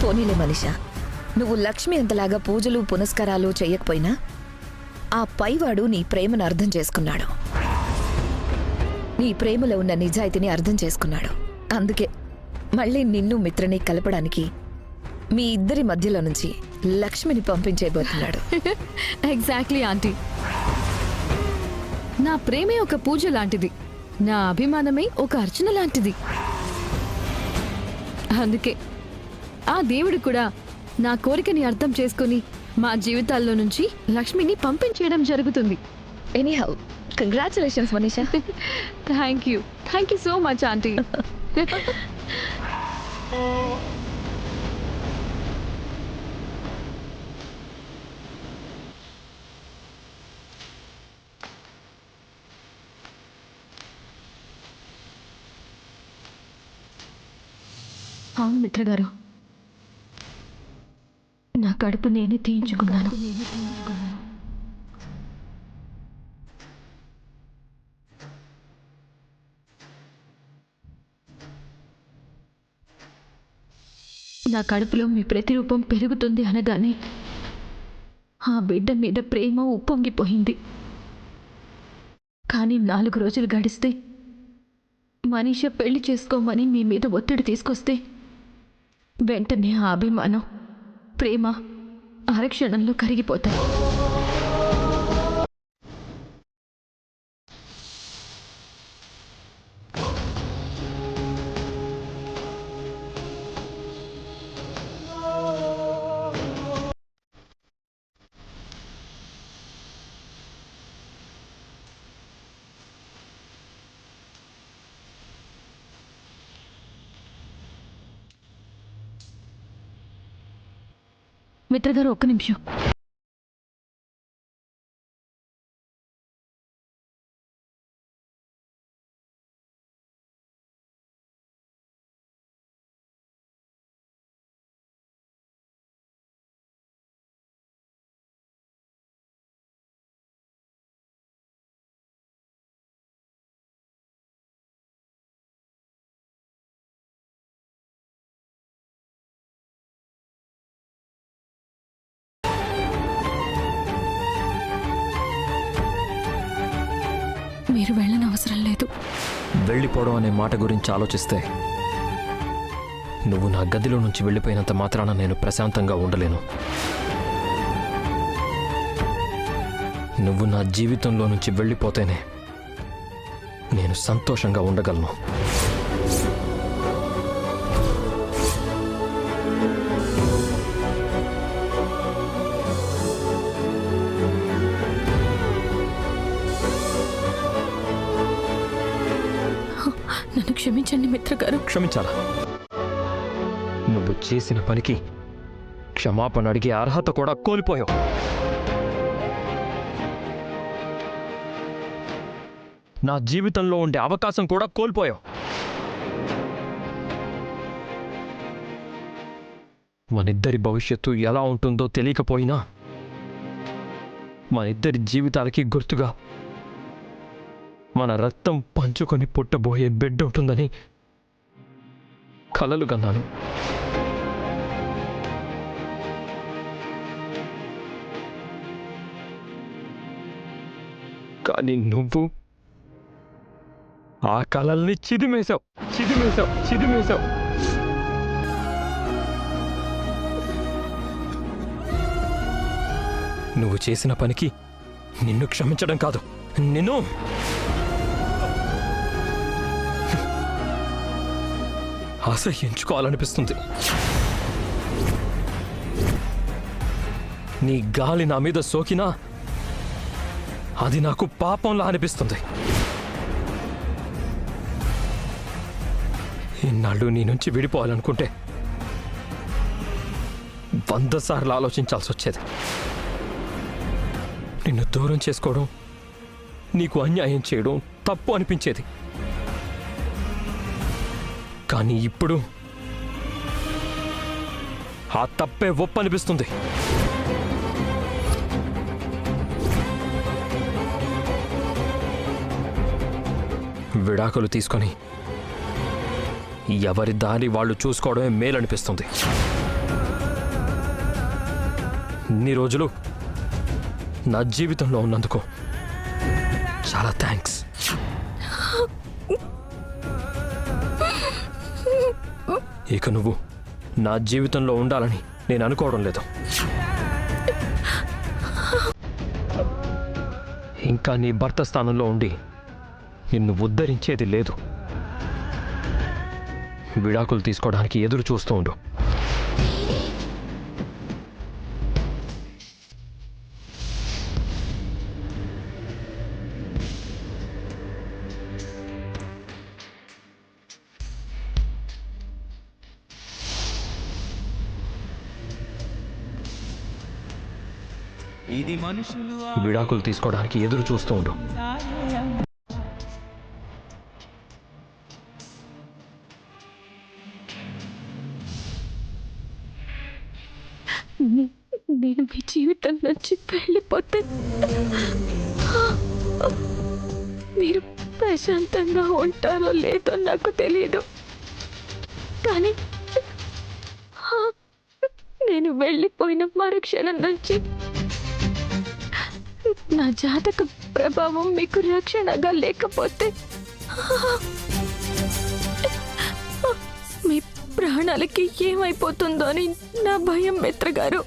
పోనీలే మనిషా, నువ్వు లక్ష్మి అంతలాగా పూజలు పునస్కారాలు చెయ్యకపోయినా ఆ పైవాడు నీ ప్రేమను అర్థం చేసుకున్నాడు. నీ ప్రేమలో ఉన్న నిజాయితీని అర్థం చేసుకున్నాడు. అందుకే మళ్ళీ నిన్ను మిత్రని కలపడానికి మీ ఇద్దరి మధ్యలో నుంచి లక్ష్మిని పంపించేయబోతున్నాడు. Exactly aunty. నా ప్రేమే ఒక పూజ లాంటిది, నా అభిమానమే ఒక అర్చన లాంటిది. అందుకే ఆ దేవుడు కూడా నా కోరికని అర్థం చేసుకుని మా జీవితాల్లో నుంచి లక్ష్మిని పంపించేయడం జరుగుతుంది. Anyhow, congratulations Manisha. Thank you so much aunty. అవును మిత్ర గారు, నా కడుపు నేనే తీయించుకున్నాను. నా కడుపులో మీ ప్రతిరూపం పెరుగుతుంది అనగానే ఆ బిడ్డ మీద ప్రేమ ఉప్పొంగిపోయింది. కానీ 4 రోజులు గడిస్తే మనీష పెళ్లి చేసుకోమని మీ మీద ఒత్తిడి తీసుకొస్తే వెంటనే ఆ అభిమానం, ప్రేమ ఆరక్షణంలో కరిగిపోతాయి. మిత్రగారు, ఒక్క నిమిషం. మీరు వెళ్ళని అవసరం లేదు. వెళ్ళిపోవడం అనే మాట గురించి ఆలోచిస్తే నువ్వు నా గదిలో నుంచి వెళ్ళిపోయినంత మాత్రాన నేను ప్రశాంతంగా ఉండలేను. నువ్వు నా జీవితంలో నుంచి వెళ్ళిపోతేనే నేను సంతోషంగా ఉండగలను. నన్ను క్షమించండి మిత్రగారు. క్షమించాలా? నువ్వు చేసిన పనికి క్షమాపణ అడిగే అర్హత కూడా కోల్పోయావు. నా జీవితంలో ఉండే అవకాశం కూడా కోల్పోయావు. మనిద్దరి భవిష్యత్తు ఎలా ఉంటుందో తెలియకపోయినా మనిద్దరి జీవితాలకి గుర్తుగా మన రక్తం పంచుకొని పుట్టబోయే బిడ్డ ఉంటుందని కలలు కన్నాను. కానీ నువ్వు ఆ కలల్ని చిదిమేశావు. నువ్వు చేసిన పనికి నిన్ను క్షమించడం కాదు, నిన్ను అసహ్యించుకోవాలనిపిస్తుంది. నీ గాలి నా మీద సోకినా అది నాకు పాపంలా అనిపిస్తుంది. ఇన్నాళ్ళు నీ నుంచి విడిపోవాలనుకుంటే 100 సార్లు ఆలోచించాల్సి వచ్చేది. నిన్ను దూరం చేసుకోవడం, నీకు అన్యాయం చేయడం తప్పు అనిపించేది. కానీ ఇప్పుడు ఆ తప్పే ఒప్పనిపిస్తుంది. విడాకులు తీసుకొని ఎవరి దారి వాళ్ళు చూసుకోవడమే మేలనిపిస్తుంది. ఇన్ని రోజులు నా జీవితంలో ఉన్నందుకు చాలా థ్యాంక్స్. ఇక నువ్వు నా జీవితంలో ఉండాలని నేను అనుకోవడం లేదు. ఇంకా నీ భర్త స్థానంలో ఉండి నిన్ను ఉద్ధరించేది లేదు. విడాకులు తీసుకోవడానికి ఎదురు చూస్తూ ఉండు. విడాకులు తీసుకోవడానికి ఎదురు చూస్తూ ఉండు. నేను మీ జీవితం నుంచి వెళ్ళిపోతే మీరు ప్రశాంతంగా ఉంటారో లేదో నాకు తెలియదు. కానీ నేను వెళ్ళిపోయిన మరుక్షణం నుంచి నా జాతక ప్రభావం మీకు రక్షణగా లేకపోతే మీ ప్రాణాలకి ఏమైపోతుందో అని నా భయం మిత్రగారు.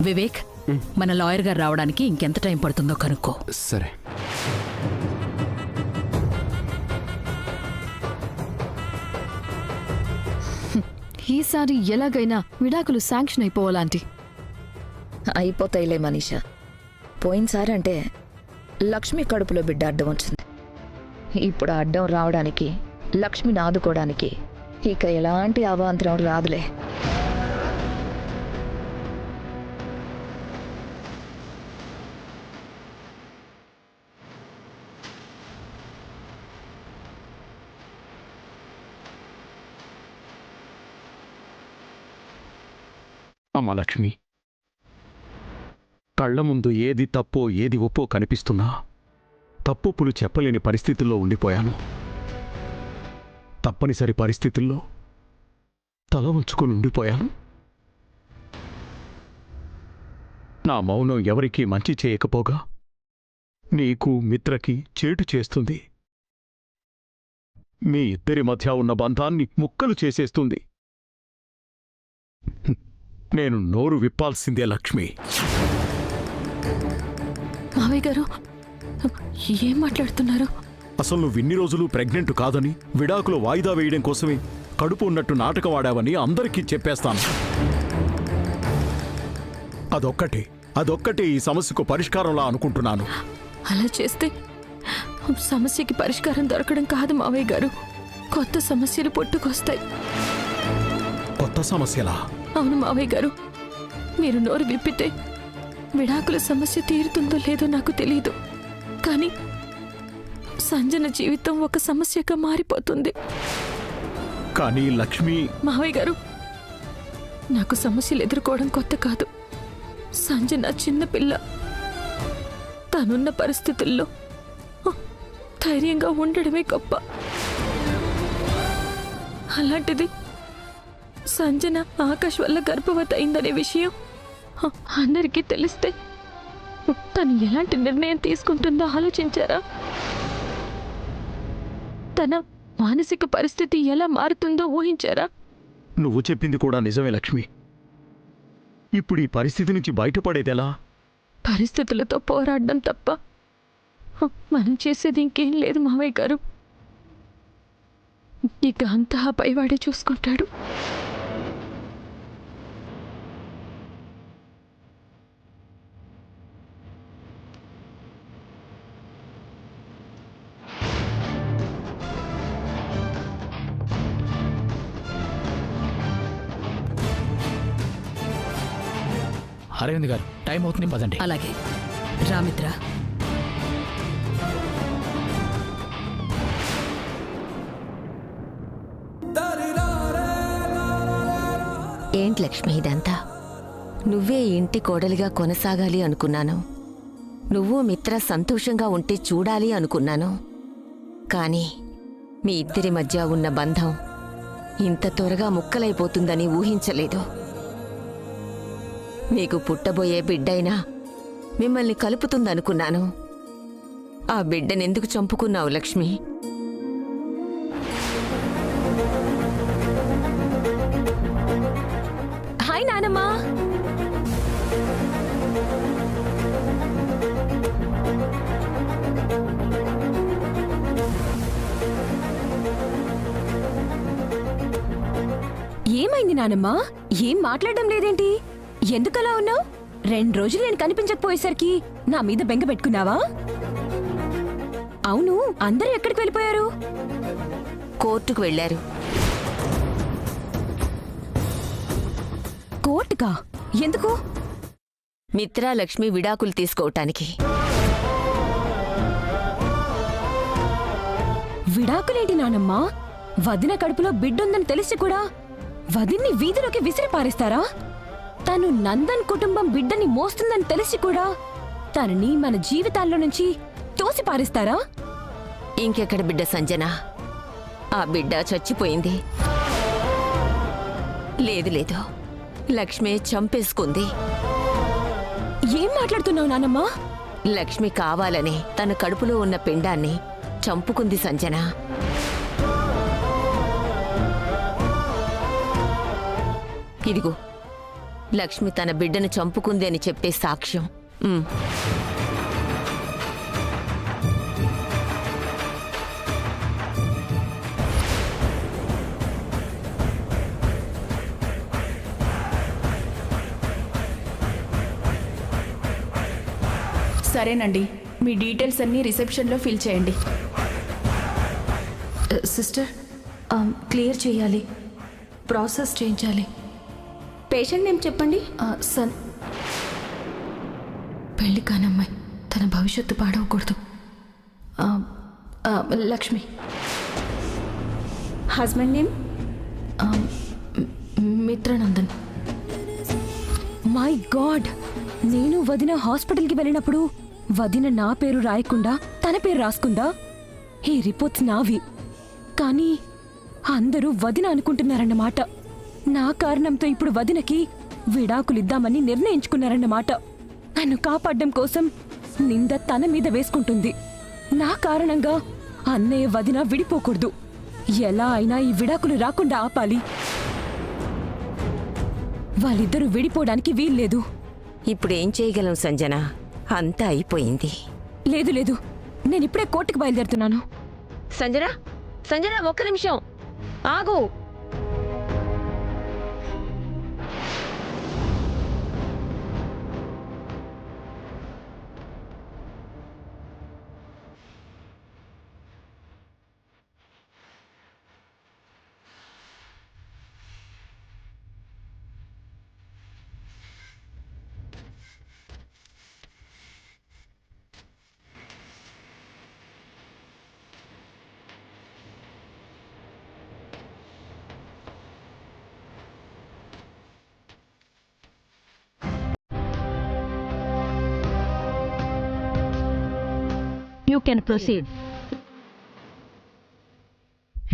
వివేక్, మన లాయర్ గారు రావడానికి ఇంకెంత టైం పడుతుందో కనుక్కో. సరే. ఈసారి ఎలాగైనా విడాకులు శాంక్షన్ అయిపోవాలంటీ. అయిపోతాయిలే మనీషా. పోయినసారి అంటే లక్ష్మి కడుపులో బిడ్డ అడ్డం వచ్చింది. ఇప్పుడు ఆ అడ్డం రావడానికి, లక్ష్మిని ఆదుకోవడానికి ఇక ఎలాంటి అవాంతరం రాదులే. అమ్మా లక్ష్మి, కళ్ల ముందు ఏది తప్పో ఏది ఒప్పో కనిపిస్తున్నా తప్పులు చెప్పలేని పరిస్థితుల్లో ఉండిపోయాను. తప్పనిసరి పరిస్థితుల్లో తల ఉంచుకొని ఉండిపోయాను. నా మౌనం ఎవరికీ మంచి చేయకపోగా నీకు మిత్రకి చేటు చేస్తుంది. మీ ఇద్దరి మధ్య ఉన్న బంధాన్ని ముక్కలు చేసేస్తుంది. నేను నోరు విప్పాల్సిందే లక్ష్మి. మావయ్య గారు ఏం మాట్లాడుతున్నారు? అసలు నువ్వు ఇన్ని రోజులు ప్రెగ్నెంట్ కాదని, విడాకులు వాయిదా వేయడం కోసమే కడుపు ఉన్నట్టు నాటకం ఆడావని అందరికీ చెప్పేస్తాను. అదొక్కటే ఈ సమస్యకు పరిష్కారంలా అనుకుంటున్నాను. అలా చేస్తే సమస్యకి పరిష్కారం దొరకడం కాదు మావయ్య గారు, కొత్త సమస్యలు పుట్టుకొస్తాయి. కొత్త సమస్యలా? అవును మావయ్య గారు, మీరు నోరు విప్పితే విడాకుల సమస్య తీరుతుందో లేదో నాకు తెలియదు, కానీ సంజన జీవితం ఒక సమస్యగా మారిపోతుంది. కానీ లక్ష్మి... మావయ్య గారు, నాకు సమస్యలు ఎదుర్కోవడం కొత్త కాదు. సంజన చిన్న పిల్ల, తనున్న పరిస్థితుల్లో ధైర్యంగా ఉండడమే గొప్ప. అలాంటిది సంజన ఆకాష్ వల్ల గర్భవతి అయిందనే విషయం అందరికీ తెలిస్తే తను ఎలాంటి నిర్ణయం తీసుకుంటుందో ఆలోచించారా? తన మానసిక పరిస్థితి ఎలా మారుతుందో ఊహించారా? నువ్వు చెప్పింది కూడా నిజమే లక్ష్మి. ఇప్పుడు ఈ పరిస్థితి నుంచి బయటపడేదెలా? పరిస్థితులతో పోరాడడం తప్ప మనం చేసేది ఇంకేం లేదు మావయ్య గారు. ఇక అంతా పైవాడే చూసుకుంటాడు. అరవింద్ గారు, టైం అవుతుంది, పదండి. అలాగే. రామిత్ర, ఏంటి లక్ష్మి ఇదంతా? నువ్వే ఈ ఇంటి కోడలిగా కొనసాగాలి అనుకున్నాను. నువ్వు మిత్ర సంతోషంగా ఉంటే చూడాలి అనుకున్నాను. కానీ మీ ఇద్దరి మధ్య ఉన్న బంధం ఇంత త్వరగా ముక్కలైపోతుందని ఊహించలేదు. మీకు పుట్టబోయే బిడ్డైనా మిమ్మల్ని కలుపుతుందనుకున్నాను. ఆ బిడ్డనెందుకు చంపుకున్నావు లక్ష్మి? హాయ్ నానమ్మా. ఏమైంది నానమ్మా? ఏం మాట్లాడడం లేదేంటి? ఎందుకలా ఉన్నావు? 2 రోజులు నేను కనిపించకపోయేసరికి నా మీద బెంగ పెట్టుకున్నావా? అవును, అందరూ ఎక్కడికి వెళ్ళిపోయారు? కోర్టుకు వెళ్లారు. కోర్టుకా? ఎందుకు? మిత్రా లక్ష్మి విడాకులు తీసుకోవటానికి. విడాకులేంటి నానమ్మా? వదిన కడుపులో బిడ్డుందని తెలిసి కూడా వదిన్ని వీధిలోకి విసిరి పారేస్తారా? తను నందన్ కుటుంబం బిడ్డని మోస్తుందని తెలిసి కూడా తనని మన జీవితాల్లో నుంచి తోసి పారేస్తారా? ఇంకెక్కడ బిడ్డ సంజన? ఆ బిడ్డ చచ్చిపోయింది. లేదు లేదు, లక్ష్మి చంపేసుకుంది. ఏం మాట్లాడుతున్నావు నానమ్మా? లక్ష్మి కావాలనే తన కడుపులో ఉన్న పిండాన్ని చంపుకుంది సంజన. ఇదిగో లక్ష్మి తన బిడ్డను చంపుకుంది అని చెప్పే సాక్ష్యం. సరేనండి, మీ డీటెయిల్స్ అన్నీ రిసెప్షన్లో ఫిల్ చేయండి. సిస్టర్, క్లియర్ చేయాలి, ప్రాసెస్ చేయించాలి. పేషెంట్ నేమ్ చెప్పండి. పెళ్లి కానమ్మాయి, తన భవిష్యత్తు పాడవకూడదు. Lakshmi. Husband name Mitranandan. My God, నేను వదిన హాస్పిటల్కి వెళ్ళినప్పుడు వదిన నా పేరు రాయకుండా తన పేరు రాసుకుందా? ఈ రిపోర్ట్స్ నావి. కానీ అందరూ వదిన అనుకుంటున్నారన్నమాట. నా కారణంతో ఇప్పుడు వదినకి విడాకులిద్దామని నిర్ణయించుకున్నారన్నమాట. నన్ను కాపాడడం కోసం నింద తన మీద వేసుకుంటుంది. నా కారణంగా అన్నయ్య వదిన విడిపోకూడదు. ఎలా అయినా ఈ విడాకులు రాకుండా ఆపాలి. వాళ్ళిద్దరూ విడిపోవడానికి వీల్లేదు. ఇప్పుడేం చేయగలం సంజన? అంతా అయిపోయింది. లేదు లేదు, నేనిప్పుడే కోర్టుకు బయలుదేరుతున్నాను. సంజన, సంజన, ఒక్క నిమిషం ఆగు. You can proceed.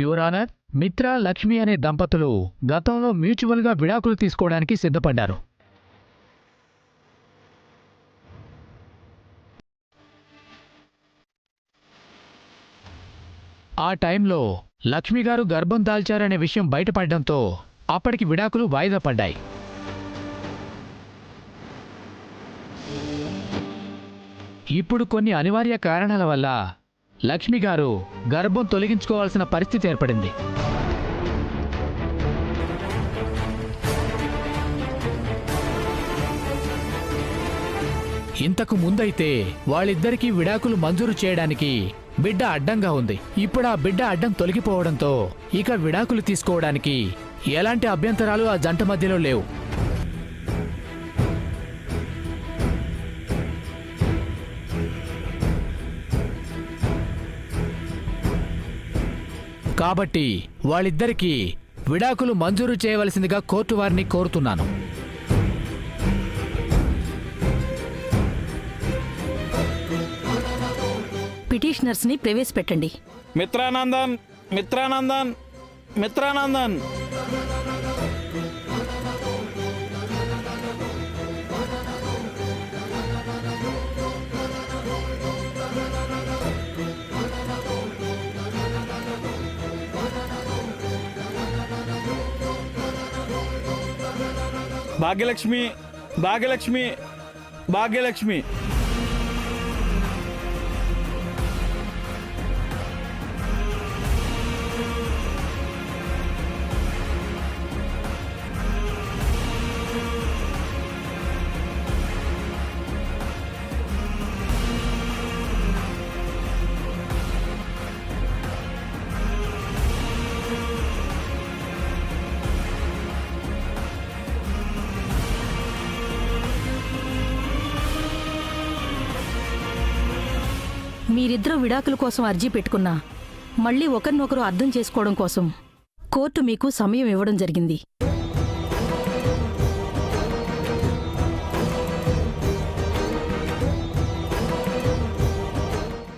Your honour, Mitra Lakshmi అనే దంపతులు గతంలో మ్యూచువల్గా విడాకులు తీసుకోవడానికి సిద్ధపడ్డారు. ఆ టైంలో లక్ష్మి గారు గర్భం దాల్చారనే విషయం బయటపడడంతో అప్పటికి విడాకులు వాయిదా పడ్డాయి. ఇప్పుడు కొన్ని అనివార్య కారణాల వల్ల లక్ష్మి గారు గర్భం తొలగించుకోవాల్సిన పరిస్థితి ఏర్పడింది. ఇంతకు ముందైతే వాళ్ళిద్దరికీ విడాకులు మంజూరు చేయడానికి బిడ్డ అడ్డంగా ఉంది. ఇప్పుడు ఆ బిడ్డ అడ్డం తొలగిపోవడంతో ఇక విడాకులు తీసుకోవడానికి ఎలాంటి అభ్యంతరాలు ఆ జంట మధ్యలో లేవు. కాబట్టి వాళ్ళిద్దరికీ విడాకులు మంజూరు చేయవలసిందిగా కోర్టు వారిని కోరుతున్నాను. పిటిషనర్స్ని ప్రవేశపెట్టండి. మిత్రానందన్ మిత్రానందన్ మిత్రానందన్ భాగ్యలక్ష్మి భాగ్యలక్ష్మి భాగ్యలక్ష్మి మీరిద్దరూ విడాకుల కోసం అర్జీ పెట్టుకున్నా మళ్ళీ ఒకరినొకరు అర్థం చేసుకోవడం కోసం కోర్టు మీకు సమయం ఇవ్వడం జరిగింది.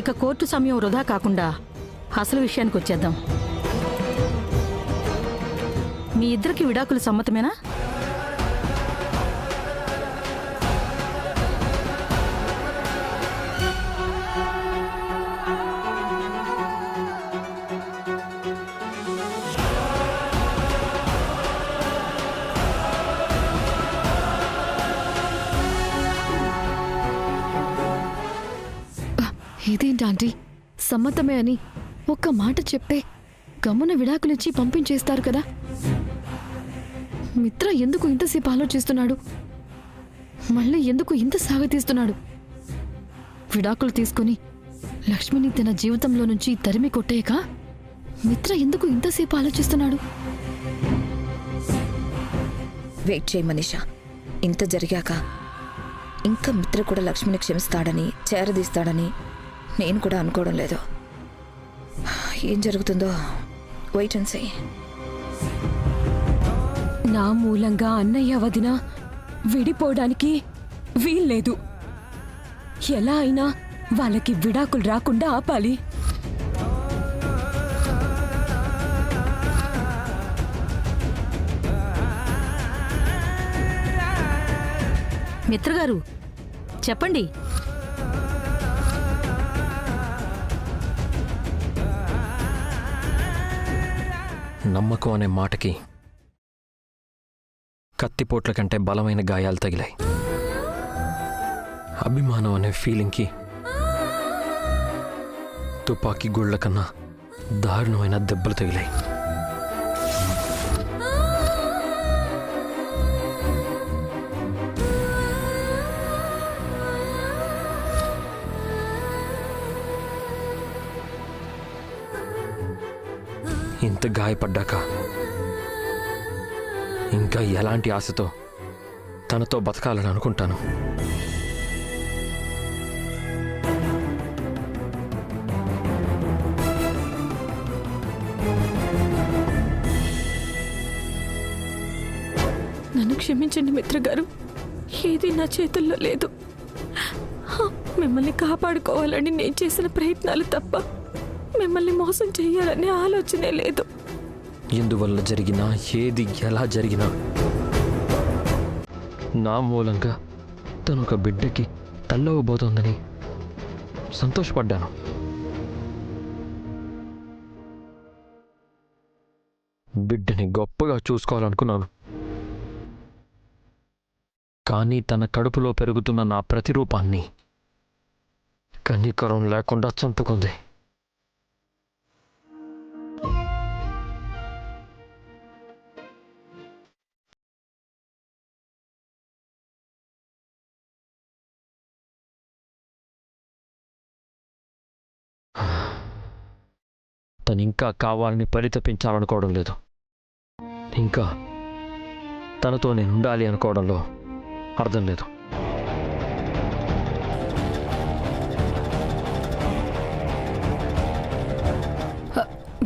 ఇక కోర్టు సమయం వృధా కాకుండా అసలు విషయానికి వచ్చేద్దాం. మీ ఇద్దరికి విడాకులు సమ్మతమేనా? ఇదేంటి ఆంటీ, సమ్మతమే అని ఒక్క మాట చెప్తే గమ్మున విడాకులిచ్చి పంపించేస్తారు కదా. మిత్ర ఎందుకు ఇంతసేపు ఆలోచిస్తున్నాడు? మళ్ళీ ఎందుకు ఇంత సాగతీస్తున్నాడు? విడాకులు తీసుకుని లక్ష్మిని తన జీవితంలో నుంచి తరిమి కొట్టేయక మిత్ర ఎందుకు ఇంతసేపు ఆలోచిస్తున్నాడు? వెయిట్ చేయి మనీషా. ఇంత జరిగాక ఇంకా మిత్ర కూడా లక్ష్మిని క్షమిస్తాడని, చేరదీస్తాడని నేను కూడా అనుకోవడం లేదు. ఏం జరుగుతుందో వెయిట్ అండ్ సీ. నా మూలంగా అన్నయ్య వదిన విడిపోవడానికి వీల్లేదు. ఎలా అయినా వాళ్ళకి విడాకులు రాకుండా ఆపాలి. మిత్రగారు చెప్పండి. నమ్మకం అనే మాటకి కత్తిపోట్ల కంటే బలమైన గాయాలు తగిలాయి. అభిమానం అనే ఫీలింగ్కి తుపాకీ గుళ్ళ కన్నా దారుణమైన దెబ్బలు తగిలాయి. ఇంత గాయపడ్డాక ఇంకా ఎలాంటి ఆశతో తనతో బతకాలని అనుకుంటాను. నన్ను క్షమించండి మిత్రగారు, ఏది నా చేతుల్లో లేదు. మిమ్మల్ని కాపాడుకోవాలని నేను చేసిన ప్రయత్నాలు తప్ప మిమ్మల్ని మోసం చేయాలనే ఆలోచనే లేదు. ఎందువల్ల జరిగినా, ఏది ఎలా జరిగినా నా మూలంగా తను ఒక బిడ్డకి తల్లవబోతోందని సంతోషపడ్డాను. బిడ్డని గొప్పగా చూసుకోవాలనుకున్నాను. కానీ తన కడుపులో పెరుగుతున్న నా ప్రతిరూపాన్ని కనికరం లేకుండా చంపుకుంది. తను ఇంకా కావాలని పరితపించాలనుకోవడం లేదు. ఇంకా తనతో నేను ఉండాలి అనుకోవడంలో అర్థం లేదు.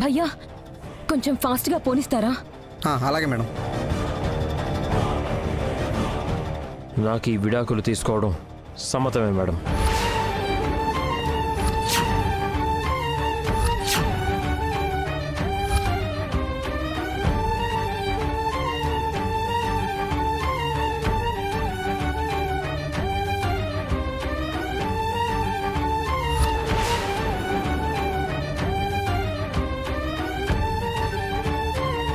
భయ్యా, కొంచెం ఫాస్ట్గా పోనిస్తారా? అలాగే మేడం. నాకు ఈ విడాకులు తీసుకోవడం సమ్మతమే మేడం.